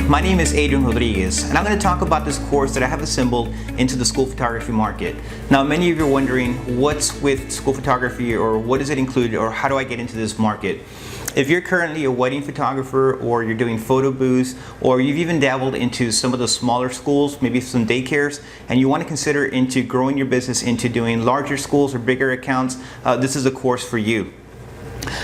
My name is Adrian Rodriguez, and I'm going to talk about this course that I have assembled into the school photography market. Now, many of you are wondering what's with school photography, or what does it include, or how do I get into this market? If you're currently a wedding photographer, or you're doing photo booths, or you've even dabbled into some of the smaller schools, maybe some daycares, and you want to consider into growing your business into doing larger schools or bigger accounts, this is a course for you.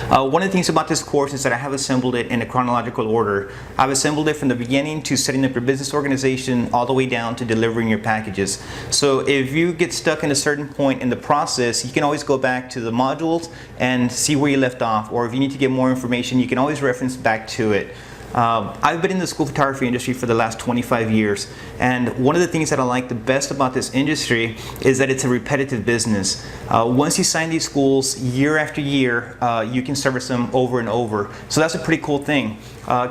One of the things about this course is that I have assembled it in a chronological order. I've assembled it from the beginning to setting up your business organization all the way down to delivering your packages. So if you get stuck in a certain point in the process, you can always go back to the modules and see where you left off, or if you need to get more information, you can always reference back to it. I've been in the school photography industry for the last 25 years, and one of the things that I like the best about this industry is that it's a repetitive business. Once you sign these schools year after year, you can service them over and over. So that's a pretty cool thing.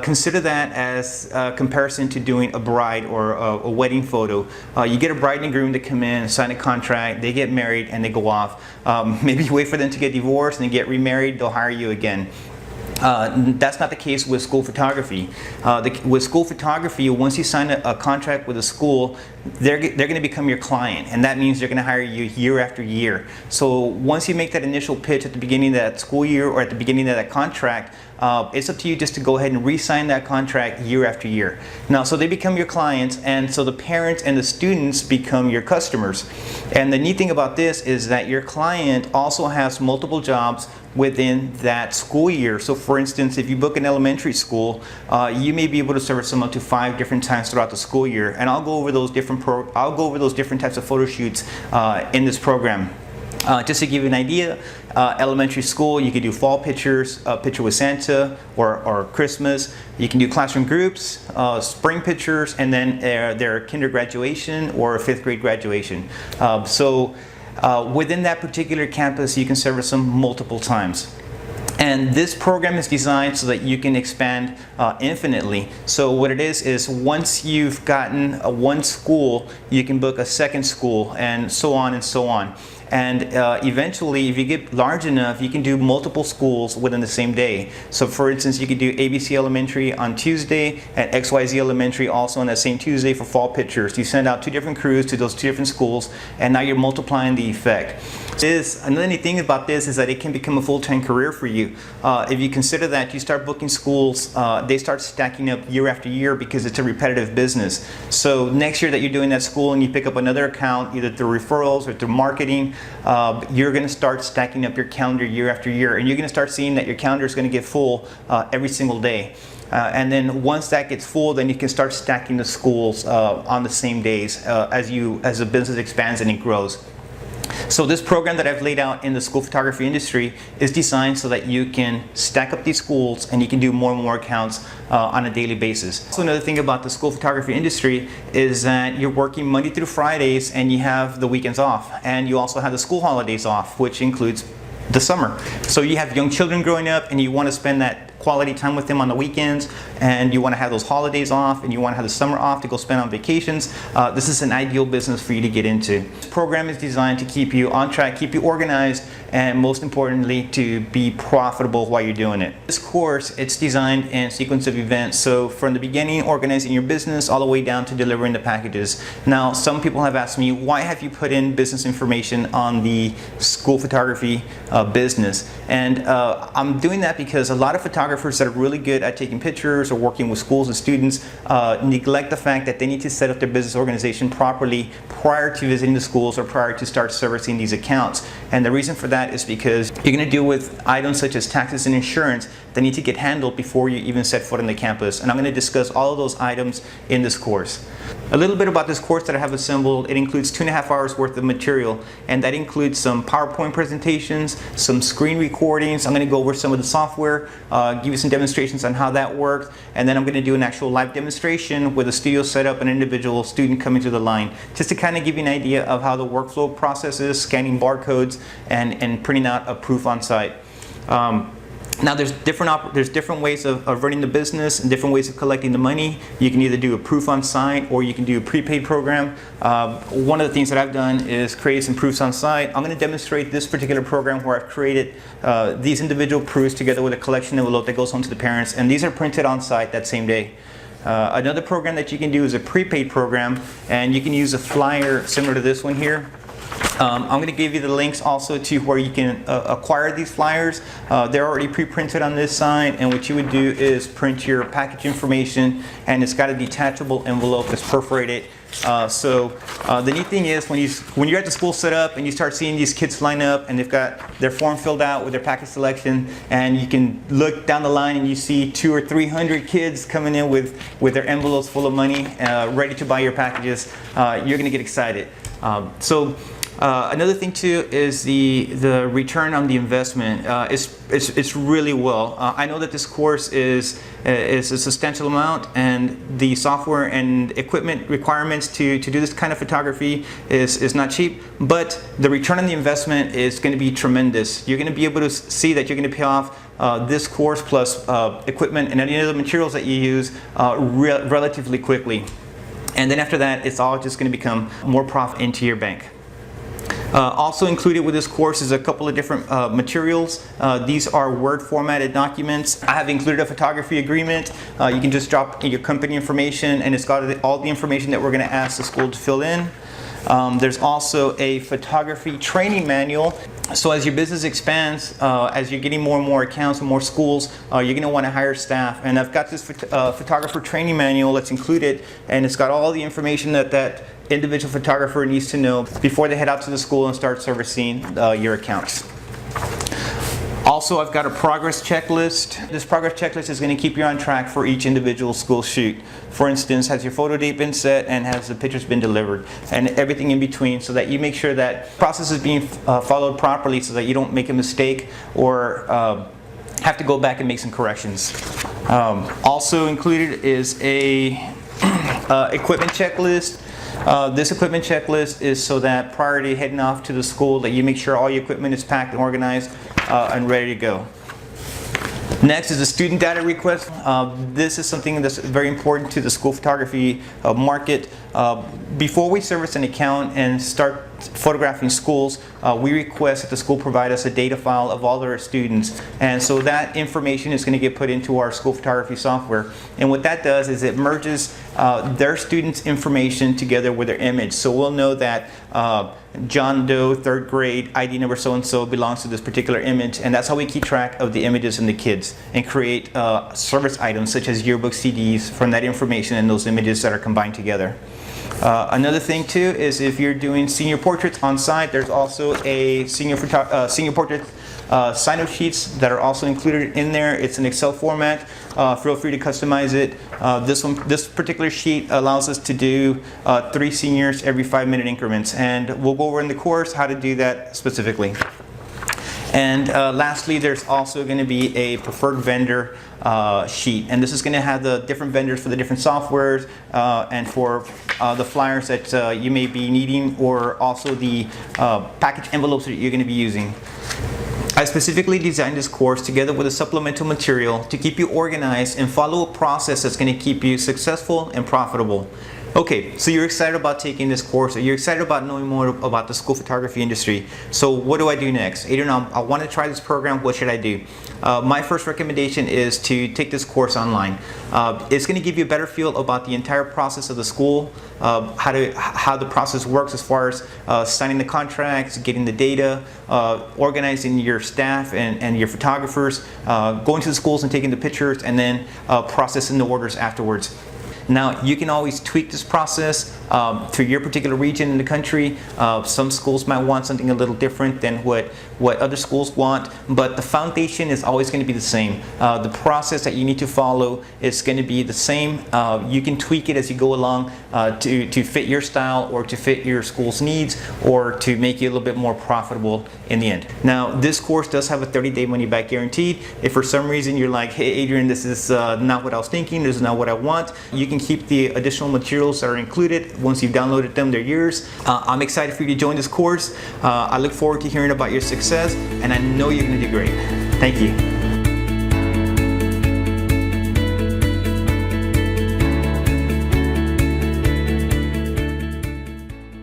Consider that as a comparison to doing a bride or a wedding photo. You get a bride and groom to come in, sign a contract, they get married, and they go off. Maybe you wait for them to get divorced and they get remarried, they'll hire you again. That's not the case with school photography. With school photography, once you sign a contract with a school, they're going to become your client, and that means they're going to hire you year after year. So once you make that initial pitch at the beginning of that school year or at the beginning of that contract, it's up to you just to go ahead and re-sign that contract year after year. Now, so they become your clients, and so the parents and the students become your customers. And the neat thing about this is that your client also has multiple jobs within that school year. So for instance, if you book an elementary school, you may be able to service them up to 5 different times throughout the school year. And I'll go over those different types of photo shoots in this program. Just to give you an idea, elementary school, you can do fall pictures, a picture with Santa, or Christmas. You can do classroom groups, spring pictures, and then their kinder graduation or 5th grade graduation. Within that particular campus, you can service them multiple times. And this program is designed so that you can expand infinitely. So what it is once you've gotten one school, you can book a second school, and so on and so on. And eventually, if you get large enough, you can do multiple schools within the same day. So for instance, you could do ABC Elementary on Tuesday and XYZ Elementary also on that same Tuesday for fall pictures. You send out 2 different crews to those 2 different schools, and now you're multiplying the effect. Another neat thing about this is that it can become a full-time career for you. If you consider that you start booking schools, they start stacking up year after year because it's a repetitive business. So next year that you're doing that school and you pick up another account, either through referrals or through marketing, you're going to start stacking up your calendar year after year, and you're going to start seeing that your calendar is going to get full every single day. And then once that gets full, then you can start stacking the schools on the same days as the business expands and it grows. So this program that I've laid out in the school photography industry is designed so that you can stack up these schools and you can do more and more accounts on a daily basis. So another thing about the school photography industry is that you're working Monday through Fridays and you have the weekends off, and you also have the school holidays off, which includes the summer. So you have young children growing up and you want to spend that quality time with them on the weekends, and you want to have those holidays off, and you want to have the summer off to go spend on vacations. This is an ideal business for you to get into. This program is designed to keep you on track, keep you organized, and most importantly, to be profitable while you're doing it. This course, it's designed in a sequence of events. So from the beginning, organizing your business, all the way down to delivering the packages. Now, some people have asked me, why have you put in business information on the school photography business? And I'm doing that because a lot of photographers that are really good at taking pictures or working with schools and students neglect the fact that they need to set up their business organization properly prior to visiting the schools or prior to start servicing these accounts. And the reason for that is because you're going to deal with items such as taxes and insurance that need to get handled before you even set foot on the campus. And I'm going to discuss all of those items in this course. A little bit about this course that I have assembled. It includes 2.5 hours worth of material, and that includes some PowerPoint presentations, some screen recordings. I'm going to go over some of the software, give you some demonstrations on how that works, and then I'm going to do an actual live demonstration with a studio set up, an individual student coming through the line, just to kind of give you an idea of how the workflow process is, scanning barcodes and printing out a proof on site. Now there's different ways of running the business and different ways of collecting the money. You can either do a proof on site or you can do a prepaid program. One of the things that I've done is create some proofs on site. I'm going to demonstrate this particular program where I've created these individual proofs together with a collection envelope that goes home to the parents, and these are printed on site that same day. Another program that you can do is a prepaid program, and you can use a flyer similar to this one here. I'm going to give you the links also to where you can acquire these flyers. They're already pre-printed on this side, and what you would do is print your package information, and it's got a detachable envelope that's perforated. The neat thing is when you're at the school set up and you start seeing these kids line up and they've got their form filled out with their package selection, and you can look down the line and you see 200 or 300 kids coming in with their envelopes full of money, ready to buy your packages, you're going to get excited. Another thing too is the return on the investment. It's really well. I know that this course is a substantial amount, and the software and equipment requirements to do this kind of photography is not cheap, but the return on the investment is going to be tremendous. You're going to be able to see that you're going to pay off this course plus equipment and any other materials that you use relatively quickly. And then after that, it's all just going to become more profit into your bank. Also included with this course is a couple of different materials. These are Word formatted documents. I have included a photography agreement. You can just drop your company information, and it's got all the information that we're going to ask the school to fill in. There's also a photography training manual. So as your business expands, as you're getting more and more accounts and more schools, you're going to want to hire staff. And I've got this photographer training manual that's included, and it's got all the information that individual photographer needs to know before they head out to the school and start servicing your accounts. Also, I've got a progress checklist. This progress checklist is going to keep you on track for each individual school shoot. For instance, has your photo date been set, and has the pictures been delivered, and everything in between, so that you make sure that the process is being followed properly, so that you don't make a mistake or have to go back and make some corrections. Also included is a equipment checklist. This equipment checklist is so that prior to heading off to the school, that you make sure all your equipment is packed and organized and ready to go. Next is a student data request. This is something that's very important to the school photography market. Before we service an account and start photographing schools, we request that the school provide us a data file of all their students, and so that information is going to get put into our school photography software. And what that does is it merges their students' information together with their image. So we'll know that John Doe, 3rd grade, ID number so-and-so belongs to this particular image, and that's how we keep track of the images and the kids and create service items such as yearbook CDs from that information and those images that are combined together. Another thing too is if you're doing senior portraits on site, there's also a senior portrait sign-up sheets that are also included in there. It's an Excel format. Feel free to customize it. This particular sheet allows us to do 3 seniors every 5-minute increments, and we'll go over in the course how to do that specifically. And lastly, there's also going to be a preferred vendor sheet, and this is going to have the different vendors for the different softwares and for the flyers that you may be needing, or also the package envelopes that you're going to be using. I specifically designed this course together with a supplemental material to keep you organized and follow a process that's going to keep you successful and profitable. Okay, so you're excited about taking this course, or you're excited about knowing more about the school photography industry. So what do I do next? Adrian, I want to try this program. What should I do? My first recommendation is to take this course online. It's going to give you a better feel about the entire process of the school, how the process works as far as signing the contracts, getting the data, organizing your staff and your photographers, going to the schools and taking the pictures, and then processing the orders afterwards. Now, you can always tweak this process to your particular region in the country. Some schools might want something a little different than what other schools want, but the foundation is always going to be the same. The process that you need to follow is going to be the same. You can tweak it as you go along to fit your style, or to fit your school's needs, or to make you a little bit more profitable in the end. Now, this course does have a 30-day money-back guaranteed. If for some reason you're like, hey Adrian, this is not what I was thinking, this is not what I want, you can keep the additional materials that are included. Once you've downloaded them, they're yours. I'm excited for you to join this course. I look forward to hearing about your success, and I know you're going to do great. Thank you.